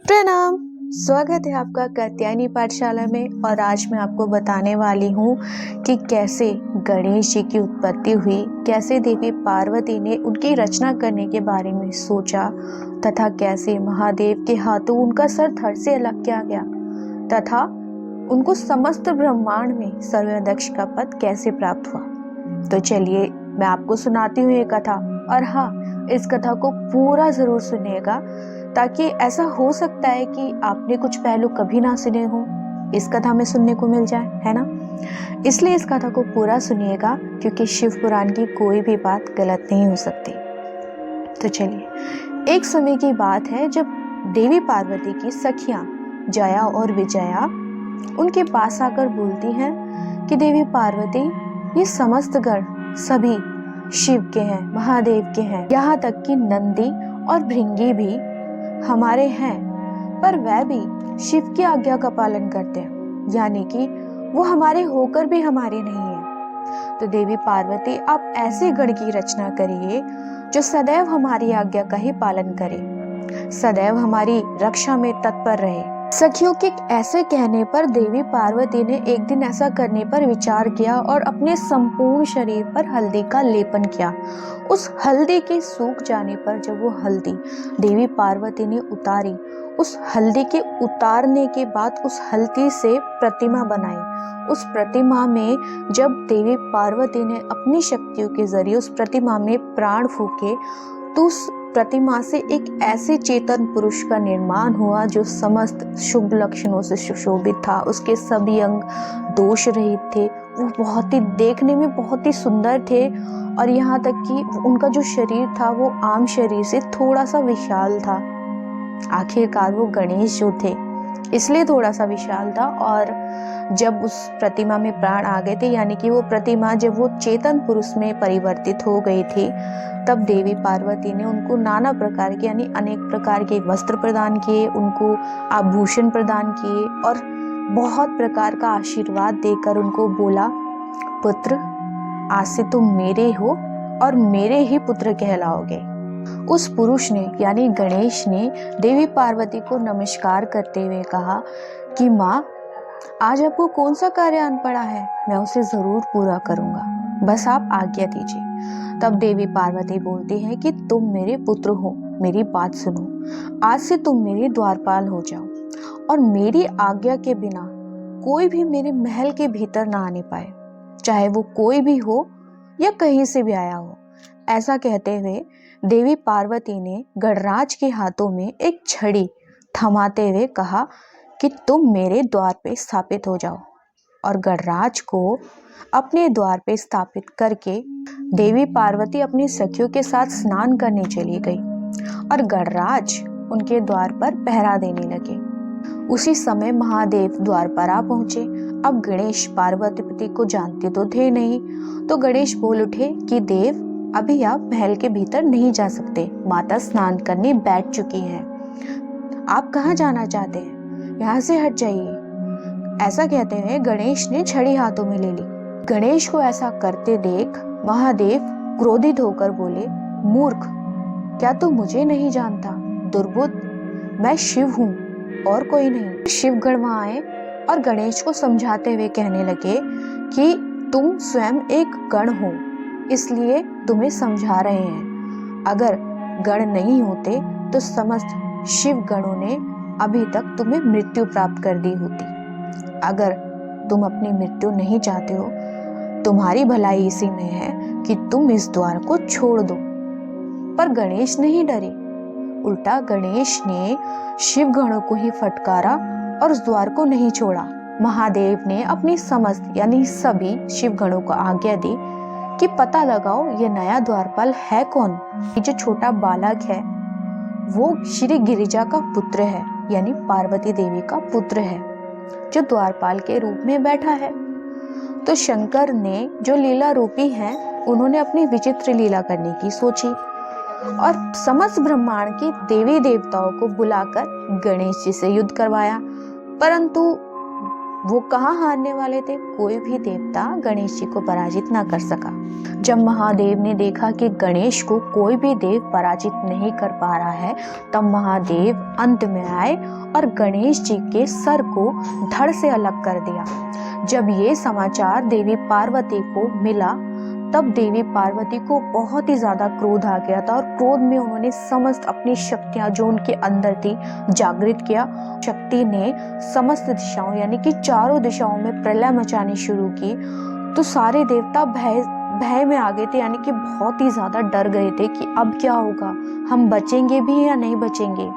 प्रणाम। स्वागत है आपका कात्यायनी पाठशाला में। और आज मैं आपको बताने वाली हूँ कि कैसे गणेश जी की उत्पत्ति हुई, कैसे देवी पार्वती ने उनकी रचना करने के बारे में सोचा, तथा कैसे महादेव के हाथों उनका सर धड़ से अलग किया गया, तथा उनको समस्त ब्रह्मांड में सर्वाध्यक्ष का पद कैसे प्राप्त हुआ। तो चलिए मैं आपको सुनाती हूँ ये कथा। और हाँ, इस कथा को पूरा जरूर सुनिएगा, ताकि ऐसा हो सकता है कि आपने कुछ पहलू कभी ना सुने हो, इस कथा में सुनने को मिल जाए, है ना। इसलिए इस कथा को पूरा सुनिएगा, क्योंकि शिव पुराण की कोई भी बात गलत नहीं हो सकती। तो चलिए, एक समय की बात है जब देवी पार्वती की सखियां जया और विजया उनके पास आकर बोलती हैं कि देवी पार्वती, ये समस्त गण सभी शिव के हैं, महादेव के हैं, यहाँ तक कि नंदी और भृंगी भी हमारे हैं, पर वह भी शिव की आज्ञा का पालन करते हैं, यानी कि वो हमारे होकर भी हमारे नहीं है। तो देवी पार्वती, आप ऐसे गण की रचना करिए जो सदैव हमारी आज्ञा का ही पालन करे, सदैव हमारी रक्षा में तत्पर रहे। सखियों के ऐसे कहने पर देवी पार्वती ने एक दिन ऐसा करने पर विचार किया और अपने संपूर्ण शरीर पर हल्दी का लेपन किया। उस हल्दी के सूख जाने पर जब वो हल्दी देवी पार्वती ने उतारी, उस हल्दी के उतारने के बाद उस हल्दी से प्रतिमा बनाई। उस प्रतिमा में जब देवी पार्वती ने अपनी शक्तियों के जरिए उस प्रतिमा में प्राण फूके, तो उस प्रतिमा से एक ऐसे चेतन पुरुष का निर्माण हुआ जो समस्त शुभ लक्षणों से सुशोभित था। उसके सभी अंग दोष रहित थे, वो बहुत ही देखने में बहुत ही सुंदर थे, और यहाँ तक कि उनका जो शरीर था वो आम शरीर से थोड़ा सा विशाल था। आखिरकार वो गणेश जो थे, इसलिए थोड़ा सा विशाल था। और जब उस प्रतिमा में प्राण आ गए थे, यानी कि वो प्रतिमा जब वो चेतन पुरुष में परिवर्तित हो गई थी, तब देवी पार्वती ने उनको नाना प्रकार के यानी अनेक प्रकार के वस्त्र प्रदान किए, उनको आभूषण प्रदान किए और बहुत प्रकार का आशीर्वाद देकर उनको बोला, पुत्र, आज से तुम मेरे हो और मेरे ही पुत्र कहलाओगे। उस पुरुष ने यानी गणेश ने देवी पार्वती को नमस्कार करते हुए कहा कि माँ, आज आपको कौन सा कार्य आन पड़ा है, मैं उसे जरूर पूरा करूंगा, बस आप आज्ञा दीजिए। तब देवी पार्वती बोलती है कि तुम मेरे पुत्र हो, मेरी बात सुनो, आज से तुम मेरे द्वारपाल हो जाओ, और मेरी आज्ञा के बिना कोई भी मेरे महल के भीतर ना आने पाए, चाहे वो कोई भी हो या कहीं से भी आया हो। ऐसा कहते हुए देवी पार्वती ने गणराज के हाथों में एक छड़ी थमाते हुए कहा कि तुम मेरे द्वार पे स्थापित हो जाओ। और गणराज को अपने द्वार पे स्थापित करके देवी पार्वती अपनी सखियों के साथ स्नान करने चली गई, और गणराज उनके द्वार पर पहरा देने लगे। उसी समय महादेव द्वार पर आ पहुंचे। अब गणेश पार्वती को जानते तो थे नहीं, तो गणेश बोल उठे कि देव, अभी आप महल के भीतर नहीं जा सकते, माता स्नान करने बैठ चुकी हैं, आप कहाँ जाना चाहते हैं, यहाँ से हट जाइए। ऐसा कहते हुए गणेश ने छड़ी हाथों में ले ली। गणेश को ऐसा करते देख महादेव क्रोधित होकर बोले, मूर्ख, क्या तू मुझे नहीं जानता? दुर्बुद्ध, मैं शिव हूँ और कोई नहीं। शिवगण वहां आए और गणेश को समझाते हुए कहने लगे कि तुम स्वयं एक गण हो, इसलिए तुम्हें समझा रहे हैं। अगर गण नहीं होते तो समस्त शिव गणों ने अभी तक तुम्हें मृत्यु प्राप्त कर दी होती। अगर तुम अपनी मृत्यु नहीं चाहते हो, तुम्हारी भलाई इसी में है कि तुम इस द्वार को छोड़ दो। पर गणेश नहीं डरे, उल्टा गणेश ने शिव गणों को ही फटकारा और उस द्वार को नहीं छोड़ा। महादेव ने अपनी समस्त यानी सभी शिव गणों को आज्ञा दी कि पता लगाओ ये नया द्वारपाल है कौन। ये जो छोटा बालक है वो श्री गिरिजा का पुत्र है, यानी पार्वती देवी का पुत्र है, जो द्वारपाल के रूप में बैठा है। तो शंकर ने जो लीला रूपी हैं, उन्होंने अपनी विचित्र लीला करने की सोची और समस्त ब्रह्मांड के देवी देवताओं को बुलाकर गणेश जी से युद्ध करवाया। परंतु वो कहाँ हारने वाले थे, कोई भी देवता गणेश जी को पराजित ना कर सका। जब महादेव ने देखा कि गणेश को कोई भी देव पराजित नहीं कर पा रहा है, तब महादेव अंत में आए और गणेश जी के सर को धड़ से अलग कर दिया। जब ये समाचार देवी पार्वती को मिला, तब देवी पार्वती को बहुत ही ज्यादा क्रोध आ गया था और क्रोध में उन्होंने समस्त अपनी शक्तियां जो उनके अंदर थी जागृत किया। शक्ति ने समस्त दिशाओं यानी कि चारों दिशाओं में प्रलय मचानी शुरू की। तो सारे देवता भय में आ गए थे, यानी कि बहुत ही ज्यादा डर गए थे कि अब क्या होगा, हम बचेंगे भी या नहीं बचेंगे।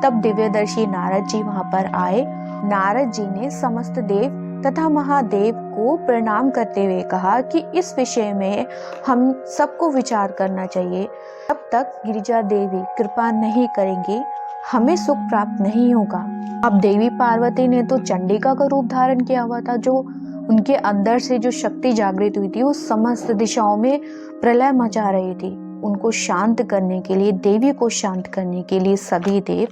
तब दिव्यदर्शी नारद जी वहां पर आए। नारद जी ने समस्त देव तथा महादेव को प्रणाम करते हुए कहा कि इस विषय में हम सबको विचार करना चाहिए। तब तक गिरिजा देवी कृपा नहीं करेंगी, हमें सुख प्राप्त नहीं होगा। अब देवी पार्वती ने तो चंडिका का रूप धारण किया हुआ था। जो उनके अंदर से जो शक्ति जागृत हुई थी वो समस्त दिशाओं में प्रलय मचा रही थी। उनको शांत करने के लिए, देवी को शांत करने के लिए सभी देव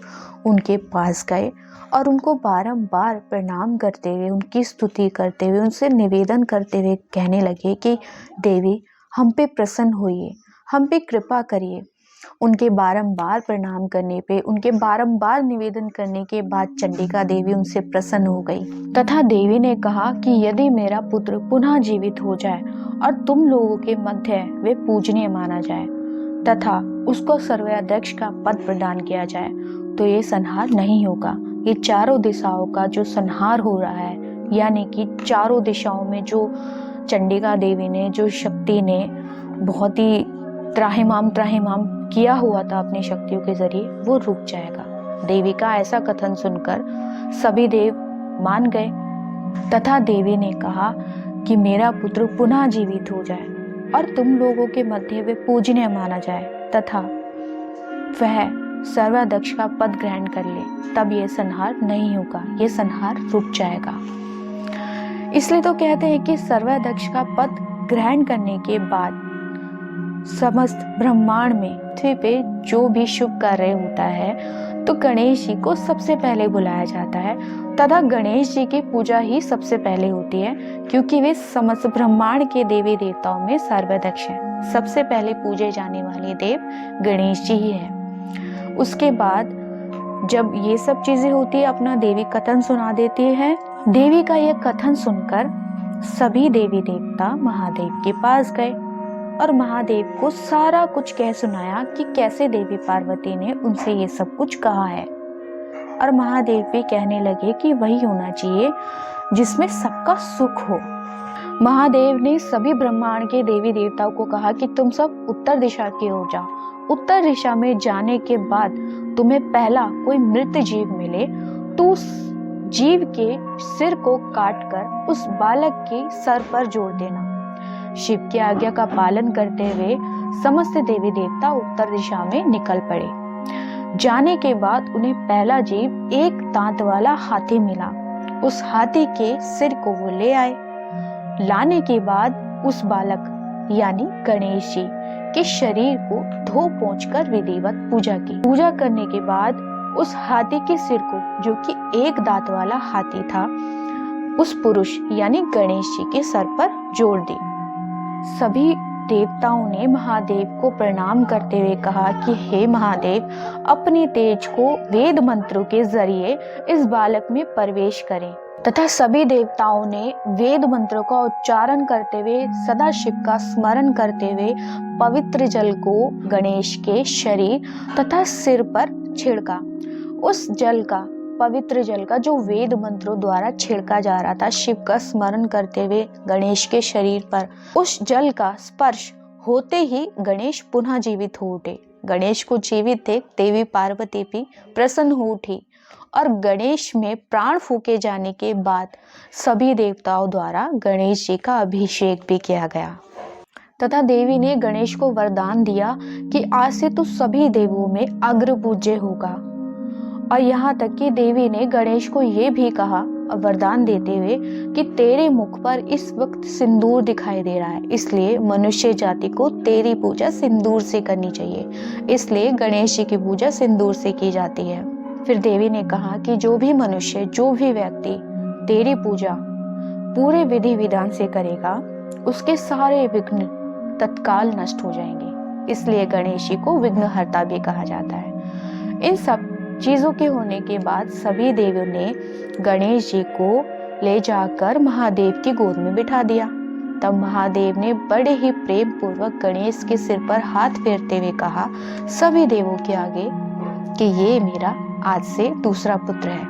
उनके पास गए और उनको बारंबार प्रणाम करते हुए, उनकी स्तुति करते हुए, उनसे निवेदन करते हुए कहने लगे कि देवी हम पे प्रसन्न होइए, हम पे कृपा करिए। उनके बारंबार प्रणाम करने पे, उनके बारंबार निवेदन करने के बाद चंडिका देवी उनसे प्रसन्न हो गई तथा देवी ने कहा कि यदि मेरा पुत्र पुनः जीवित हो जाए और तुम लोगों के मध्य वे पूजनीय माना जाए तथा उसको सर्वाध्यक्ष का पद प्रदान किया जाए तो ये संहार नहीं होगा। ये चारों दिशाओं का जो संहार हो रहा है, यानी कि चारों दिशाओं में जो चंडिका देवी ने, जो शक्ति ने बहुत ही त्राहिमाम किया हुआ था अपनी शक्तियों के जरिए, वो रुक जाएगा। देवी का ऐसा कथन सुनकर सभी देव मान गए तथा देवी ने कहा कि मेरा पुत्र पुनः जीवित हो जाए और तुम लोगों के मध्य वे पूजनीय माना जाए तथा वह सर्वाध्यक्ष का पद ग्रहण कर ले, तब यह संहार नहीं होगा, यह संहार रुक जाएगा। इसलिए तो कहते हैं कि सर्वाध्यक्ष का पद ग्रहण करने के बाद समस्त ब्रह्मांड में, पृथ्वी पे जो भी शुभ कार्य होता है तो गणेश जी को सबसे पहले बुलाया जाता है तथा गणेश जी की पूजा ही सबसे पहले होती है, क्योंकि वे समस्त ब्रह्मांड के देवी देवताओं में सर्वाध्यक्ष हैं। सबसे पहले पूजे जाने वाले देव गणेश जी ही हैं। उसके बाद जब ये सब चीजें होती है, अपना देवी कथन सुना देती है। देवी का यह कथन सुनकर सभी देवी देवता महादेव के पास गए और महादेव को सारा कुछ कह सुनाया कि कैसे देवी पार्वती ने उनसे ये सब कुछ कहा है। और महादेव भी कहने लगे कि वही होना चाहिए जिसमें सबका सुख हो। महादेव ने सभी ब्रह्मांड के देवी देवताओं को कहा कि तुम सब उत्तर दिशा की ओर जाओ। उत्तर दिशा में जाने के बाद तुम्हें पहला कोई मृत जीव मिले तो उस जीव के सिर को काटकर उस बालक के सर पर जोड़ देना। शिव की आज्ञा का पालन करते हुए समस्त देवी देवता उत्तर दिशा में निकल पड़े। जाने के बाद उन्हें पहला जीव एक दांत वाला हाथी मिला। उस हाथी के सिर को वो ले आए। लाने के बाद उस बालक यानी गणेश जी के शरीर को धो पोंछ कर विधिवत पूजा की। पूजा करने के बाद उस हाथी के सिर को, जो कि एक दांत वाला हाथी था, उस पुरुष यानी गणेश जी के सर पर जोड़ दी। सभी देवताओं ने महादेव को प्रणाम करते हुए कहा कि हे महादेव, अपने तेज को वेद मंत्रों के जरिए इस बालक में प्रवेश करें तथा सभी देवताओं ने वेद मंत्रों का उच्चारण करते हुए, सदा शिव का स्मरण करते हुए पवित्र जल को गणेश के शरीर तथा सिर पर छिड़का। उस जल का, पवित्र जल का जो वेद मंत्रों द्वारा छिड़का जा रहा था शिव का स्मरण करते हुए गणेश के शरीर पर, उस जल का स्पर्श होते ही गणेश पुनः जीवित हो उठे। गणेश को जीवित देख देवी पार्वती भी प्रसन्न हो उठी और गणेश में प्राण फूके जाने के बाद सभी देवताओं द्वारा गणेश जी का अभिषेक भी किया गया तथा देवी ने गणेश को वरदान दिया कि आज से तू सभी देवों में अग्र पूज्य होगा। और यहाँ तक कि देवी ने गणेश को ये भी कहा, वरदान देते हुए, कि तेरे मुख पर इस वक्त सिंदूर दिखाई दे रहा है, इसलिए मनुष्य जाति को तेरी पूजा सिंदूर से करनी चाहिए। इसलिए गणेश जी की पूजा सिंदूर से की जाती है। फिर देवी ने कहा कि जो भी मनुष्य, जो भी व्यक्ति तेरी पूजा पूरे विधि विधान से करेगा उसके सारे विघ्न तत्काल नष्ट हो जाएंगे। इसलिए गणेश जी को विघ्नहर्ता भी कहा जाता है। इन सब चीजों के होने के बाद सभी देवियों ने गणेश जी को ले जाकर महादेव की गोद में बिठा दिया। तब महादेव ने बड़े ही प्रेम पूर्वक गणेश के सिर पर हाथ फेरते हुए कहा सभी देवों के आगे कि ये मेरा आज से दूसरा पुत्र है,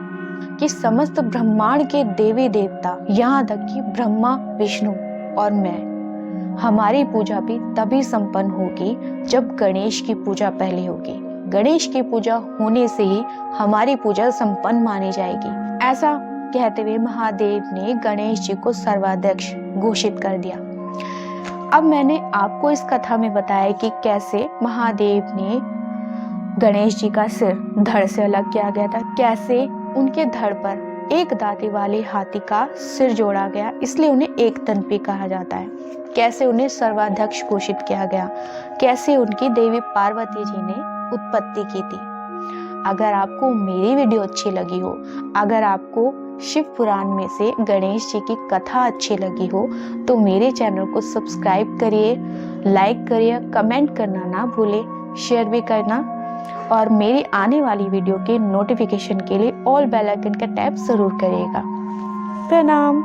कि समस्त ब्रह्मांड के देवी देवता यहाँ तक कि ब्रह्मा विष्णु और मैं, हमारी पूजा भी तभी संपन्न होगी जब गणेश की पूजा पहले होगी। गणेश की पूजा होने से ही हमारी पूजा संपन्न मानी जाएगी। ऐसा कहते हुए महादेव ने गणेश जी को सर्वाध्यक्ष घोषित कर दिया। अब मैंने आपको इस कथा में बताया कि कैसे महादेव ने गणेश जी का सिर धड़ से अलग किया गया था, कैसे उनके धड़ पर एक दांती वाले हाथी का सिर जोड़ा गया, इसलिए उन्हें एक तनपी कहा जाता है, कैसे उन्हें सर्वाध्यक्ष घोषित किया गया, कैसे उनकी देवी पार्वती जी ने उत्पत्ति की थी। अगर आपको मेरी वीडियो अच्छी लगी हो, अगर आपको शिव पुराण में से गणेश जी की कथा अच्छी लगी हो तो मेरे चैनल को सब्सक्राइब करिए, लाइक करिए, कमेंट करना ना भूलें, शेयर भी करना और मेरी आने वाली वीडियो के नोटिफिकेशन के लिए ऑल बेल आइकन का टैप जरूर करिएगा। प्रणाम।